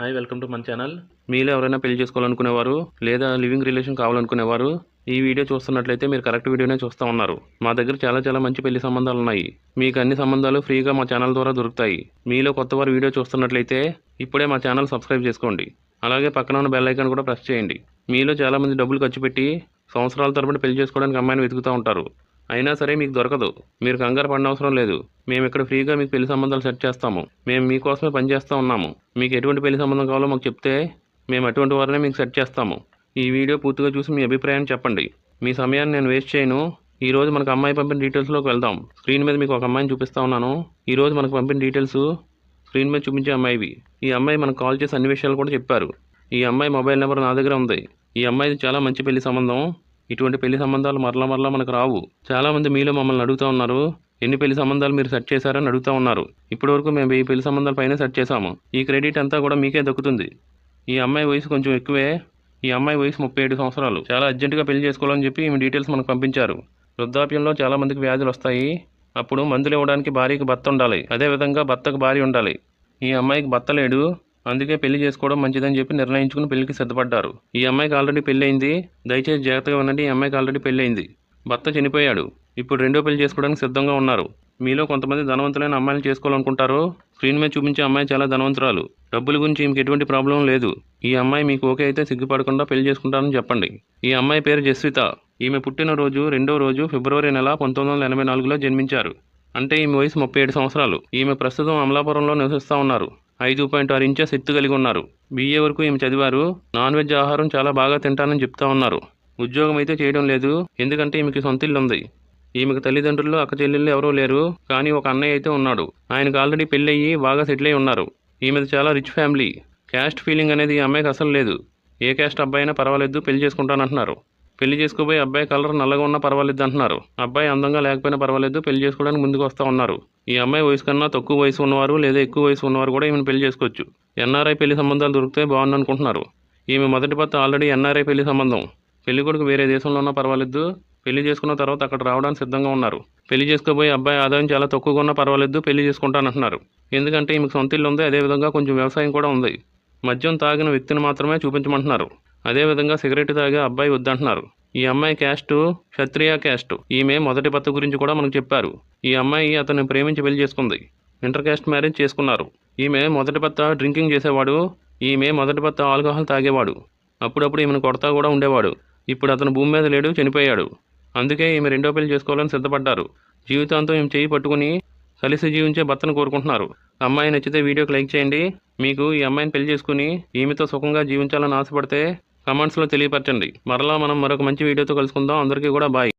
Hi welcome to మన channel. మీలో ఎవరైనా పెళ్లి చేసుకోవాలనుకునేవారు లేదా లివింగ్ రిలేషన్ కావాలనుకునేవారు ఈ వీడియో చూస్తున్నట్లయితే మీరు కరెక్ట్ వీడియోనే చూస్తూ ఉన్నారు. మా దగ్గర చాలా మంచి పెళ్లి సంబంధాలు ఉన్నాయి. మీకు అన్ని సంబంధాలు ఫ్రీగా మా ఛానల్ ద్వారా దొరుకుతాయి. మీలో కొత్తవారు వీడియో చూస్తున్నట్లయితే ఇప్పుడే మా ఛానల్ సబ్స్క్రైబ్ చేసుకోండి. అలాగే పక్కన ఉన్న బెల్ ఐకాన్ కూడా ప్రెస్ చేయండి. మీలో చాలామంది డబ్బులు ఖర్చు పెట్టి సంవత్సరాల తరబడి పెళ్లి చేసుకోవడానికి అమ్మాయిని వెతుకుతూ ఉంటారు. అయినా సరే మీకు దొరకదు. మీరు కంగారు పడిన అవసరం లేదు. మేము ఇక్కడ ఫ్రీగా మీకు పెళ్లి సంబంధాలు సెట్ చేస్తాము. మేము మీకోసమే పనిచేస్తూ ఉన్నాము. మీకు ఎటువంటి పెళ్లి సంబంధం కావాలో మాకు చెప్తే మేము అటువంటి వారినే మీకు సెట్ చేస్తాము. ఈ వీడియో పూర్తిగా చూసి మీ అభిప్రాయాన్ని చెప్పండి. మీ సమయాన్ని నేను వేస్ట్ చేయను. ఈరోజు మనకు అమ్మాయి పంపిన డీటెయిల్స్లోకి వెళ్దాం. స్క్రీన్ మీద మీకు ఒక అమ్మాయిని చూపిస్తా ఉన్నాను. ఈరోజు మనకు పంపిన డీటెయిల్స్ స్క్రీన్ మీద చూపించే అమ్మాయివి. ఈ అమ్మాయి మనకు కాల్ చేసి అన్ని విషయాలు కూడా చెప్పారు. ఈ అమ్మాయి మొబైల్ నెంబర్ నా దగ్గర ఉంది. ఈ అమ్మాయిది చాలా మంచి పెళ్లి సంబంధం. ఇటువంటి పెళ్లి సంబంధాలు మరలా మనకు రావు. చాలామంది మీలో మమ్మల్ని అడుగుతూ ఉన్నారు, ఎన్ని పెళ్లి సంబంధాలు మీరు సెట్ చేశారని అడుగుతూ ఉన్నారు. ఇప్పటివరకు మేము ఈ పెళ్లి సంబంధాల పైన సెట్ చేశాము. ఈ క్రెడిట్ అంతా కూడా మీకే దక్కుతుంది. ఈ అమ్మాయి వయసు కొంచెం ఎక్కువే. ఈ అమ్మాయి వయసు 37 సంవత్సరాలు. చాలా అర్జెంటుగా పెళ్లి చేసుకోవాలని చెప్పి ఈమె డీటెయిల్స్ మనకు పంపించారు. వృద్ధాప్యంలో చాలా మందికి వ్యాధులు వస్తాయి. అప్పుడు మందులు ఇవ్వడానికి భార్యకి భర్త ఉండాలి. అదేవిధంగా భర్తకు భార్య ఉండాలి. ఈ అమ్మాయికి భర్త లేడు. అందుకే పెళ్లి చేసుకోవడం మంచిదని చెప్పి నిర్ణయించుకుని పెళ్లికి సిద్ధపడ్డారు. ఈ అమ్మాయికి ఆల్రెడీ పెళ్ళయింది. దయచేసి జాగ్రత్తగా ఉండండి. ఈ అమ్మాయికి ఆల్రెడీ పెళ్ళయింది. భర్త చనిపోయాడు. ఇప్పుడు రెండో పెళ్లి చేసుకోవడానికి సిద్ధంగా ఉన్నారు. మీలో కొంతమంది ధనవంతులైన అమ్మాయిని చేసుకోవాలనుకుంటారు. స్క్రీన్ మీద చూపించే అమ్మాయి చాలా ధనవంతురాలు. డబ్బుల గురించి ఈమెకి ఎటువంటి ప్రాబ్లం లేదు. ఈ అమ్మాయి మీకు ఓకే అయితే సిగ్గుపడకుండా పెళ్లి చేసుకుంటారని చెప్పండి. ఈ అమ్మాయి పేరు జస్విత. ఈమె పుట్టినరోజు 2వ రోజు ఫిబ్రవరి నెల 1984లో జన్మించారు. అంటే ఈమె వయసు 37 సంవత్సరాలు. ఈమె ప్రస్తుతం అమలాపురంలో నివసిస్తూ ఉన్నారు. 5.6 ఇంచెస్ ఎత్తు కలిగి ఉన్నారు. BA వరకు ఈమె చదివారు. నాన్ వెజ్ ఆహారం చాలా బాగా తింటానని చెప్తా ఉన్నారు. ఉద్యోగం అయితే చేయడం లేదు. ఎందుకంటే ఈమెకి సొంత ఇల్లు ఉంది. ఈమెకు తల్లిదండ్రులు అక్క చెల్లెళ్ళు ఎవరూ లేరు. కానీ ఒక అన్నయ్య అయితే ఉన్నాడు. ఆయనకు ఆల్రెడీ పెళ్ళయ్యి బాగా సెటిల్ అయి ఉన్నారు. ఈమెది చాలా రిచ్ ఫ్యామిలీ. క్యాస్ట్ ఫీలింగ్ అనేది ఈ అమ్మాయికి అసలు లేదు. ఏ క్యాస్ట్ అబ్బాయి అయినా పర్వాలేదు, పెళ్లి చేసుకుంటానంటున్నారు. పెళ్లి చేసుకోబోయే అబ్బాయి కలర్ నల్లగా ఉన్నా పర్వాలేదు అంటున్నారు. అబ్బాయి అందంగా లేకపోయినా పర్వాలేదు, పెళ్లి చేసుకోవడానికి ముందుకు వస్తూ ఉన్నారు. ఈ అమ్మాయి వయసు కన్నా తక్కువ వయసు ఉన్నవారు లేదా ఎక్కువ వయసు ఉన్నవారు కూడా ఈమెను పెళ్లి చేసుకోవచ్చు. NRI పెళ్లి సంబంధాలు దొరికితే బాగుంది అనుకుంటున్నారు. ఈమె మొదటి భర్త ఆల్రెడీ NRI పెళ్లి సంబంధం. పెళ్లి కొడుకు వేరే దేశంలో ఉన్నా పర్వాలేదు, పెళ్లి చేసుకున్న తర్వాత అక్కడ రావడానికి సిద్ధంగా ఉన్నారు. పెళ్లి చేసుకోబోయే అబ్బాయి ఆదాయం చాలా తక్కువగా ఉన్నా పర్వాలేదు, పెళ్లి చేసుకుంటానంటున్నారు. ఎందుకంటే ఈమెకు సొంత ఇల్లు ఉంది. అదేవిధంగా కొంచెం వ్యవసాయం కూడా ఉంది. మద్యం తాగిన వ్యక్తిని మాత్రమే చూపించమంటున్నారు. అదేవిధంగా సిగరెట్ తాగే అబ్బాయి వద్దంటున్నారు. ఈ అమ్మాయి క్యాస్టు క్షత్రియ క్యాస్టు. ఈమె మొదటి భర్త గురించి కూడా మనకు చెప్పారు. ఈ అమ్మాయి అతన్ని ప్రేమించి పెళ్లి చేసుకుంది. ఇంటర్ క్యాస్ట్ మ్యారేజ్ చేసుకున్నారు. ఈమె మొదటి భర్త డ్రింకింగ్ చేసేవాడు. ఈమె మొదటి భర్త ఆల్కహాల్ తాగేవాడు. అప్పుడప్పుడు ఈమెను కొడతా కూడా ఉండేవాడు. ఇప్పుడు అతను భూమి మీద లేడు, చనిపోయాడు. అందుకే ఈమె రెండో పెళ్లి చేసుకోవాలని సిద్ధపడ్డారు. జీవితాంతం ఈమె చేయి పట్టుకుని కలిసి జీవించే భర్తను కోరుకుంటున్నారు. అమ్మాయి నచ్చితే వీడియోకి లైక్ చేయండి. మీకు ఈ అమ్మాయిని పెళ్లి చేసుకుని ఈమెతో సుఖంగా జీవించాలని ఆశపడితే కమెంట్స్లో తెలియపరచండి. మరలా మనం మరొక మంచి వీడియోతో కలుసుకుందాం. అందరికీ కూడా బాయ్.